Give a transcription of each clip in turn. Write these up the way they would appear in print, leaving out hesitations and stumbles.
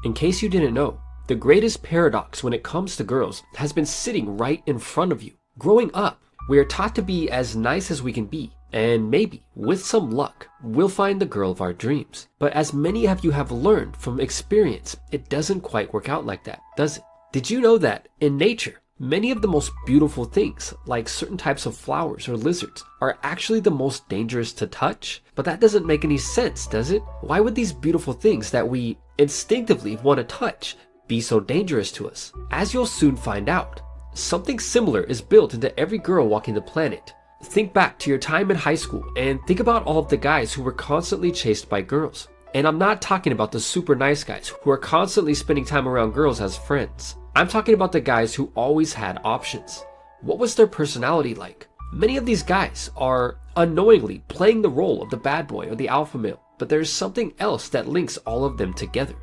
In case you didn't know, the greatest paradox when it comes to girls has been sitting right in front of you. Growing up, we are taught to be as nice as we can be, and maybe, with some luck, we'll find the girl of our dreams. But as many of you have learned from experience, it doesn't quite work out like that, does it? Did you know that in nature, many of the most beautiful things, like certain types of flowers or lizards, are actually the most dangerous to touch? But that doesn't make any sense, does it? Why would these beautiful things that we instinctively want to touch be so dangerous to us? As you'll soon find out, something similar is built into every girl walking the planet. Think back to your time in high school and think about all of the guys who were constantly chased by girls. And I'm not talking about the super nice guys who are constantly spending time around girls as friends. I'm talking about the guys who always had options. What was their personality like? Many of these guys are unknowingly playing the role of the bad boy or the alpha male, but there's something else that links all of them together.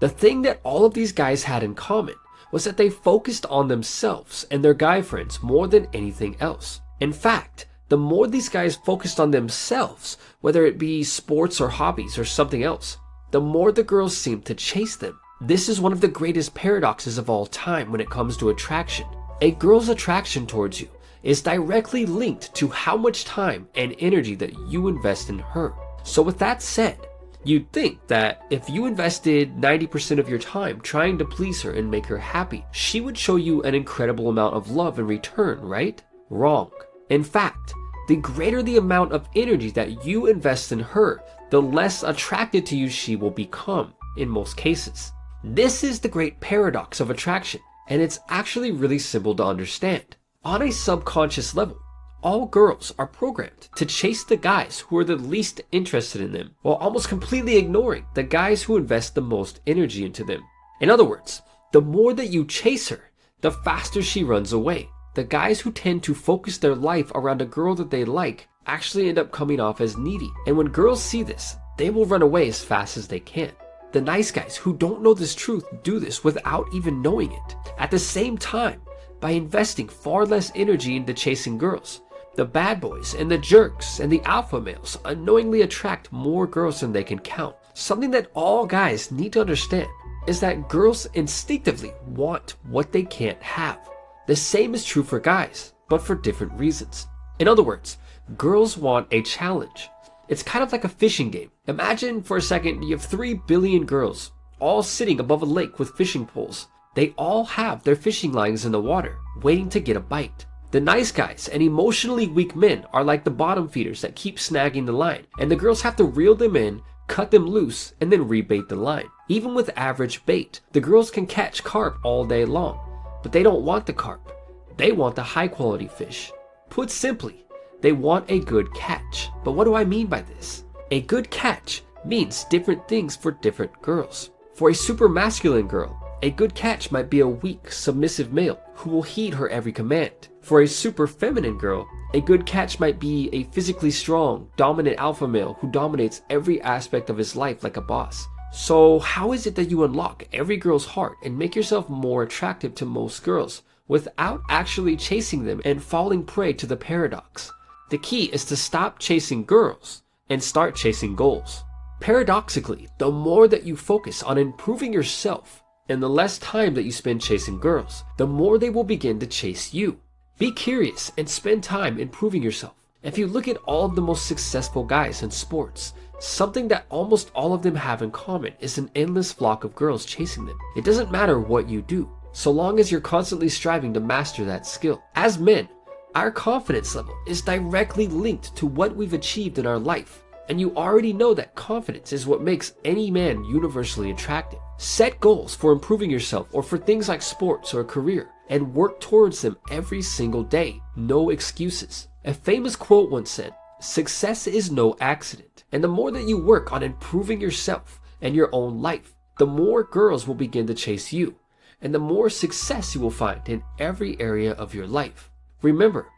The thing that all of these guys had in common was that they focused on themselves and their guy friends more than anything else. In fact, the more these guys focused on themselves, whether it be sports or hobbies or something else, the more the girls seemed to chase them. This is one of the greatest paradoxes of all time when it comes to attraction. A girl's attraction towards you is directly linked to how much time and energy that you invest in her. So with that said, you'd think that if you invested 90% of your time trying to please her and make her happy, she would show you an incredible amount of love in return, right? Wrong. In fact, the greater the amount of energy that you invest in her, the less attracted to you she will become in most cases. This is the great paradox of attraction, and it's actually really simple to understand. On a subconscious level, all girls are programmed to chase the guys who are the least interested in them, while almost completely ignoring the guys who invest the most energy into them. In other words, the more that you chase her, the faster she runs away. The guys who tend to focus their life around a girl that they like actually end up coming off as needy. And when girls see this, they will run away as fast as they can. The nice guys who don't know this truth do this without even knowing it. At the same time, by investing far less energy into chasing girls, the bad boys and the jerks and the alpha males unknowingly attract more girls than they can count. Something that all guys need to understand is that girls instinctively want what they can't have. The same is true for guys, but for different reasons. In other words, girls want a challenge. It's kind of like a fishing game. Imagine for a second you have 3 billion girls all sitting above a lake with fishing poles. They all have their fishing lines in the water, waiting to get a bite. The nice guys and emotionally weak men are like the bottom feeders that keep snagging the line, and the girls have to reel them in, cut them loose, and then rebait the line. Even with average bait, the girls can catch carp all day long, but they don't want the carp. They want the high quality fish. Put simply, they want a good catch. But what do I mean by this? A good catch means different things for different girls. For a super masculine girl, a good catch might be a weak, submissive male who will heed her every command. For a super feminine girl, a good catch might be a physically strong, dominant alpha male who dominates every aspect of his life like a boss. So how is it that you unlock every girl's heart and make yourself more attractive to most girls without actually chasing them and falling prey to the paradox? The key is to stop chasing girls and start chasing goals. Paradoxically, the more that you focus on improving yourself and the less time that you spend chasing girls, the more they will begin to chase you. Be curious and spend time improving yourself. If you look at all of the most successful guys in sports, something that almost all of them have in common is an endless flock of girls chasing them. It doesn't matter what you do, so long as you're constantly striving to master that skill. As men, our confidence level is directly linked to what we've achieved in our life. And you already know that confidence is what makes any man universally attractive. Set goals for improving yourself or for things like sports or a career and work towards them every single day. No excuses. A famous quote once said, "Success is no accident." And the more that you work on improving yourself and your own life, the more girls will begin to chase you and the more success you will find in every area of your life. Remember,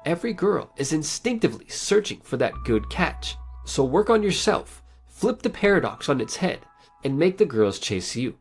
every girl is instinctively searching for that good catch. So work on yourself, flip the paradox on its head, and make the girls chase you.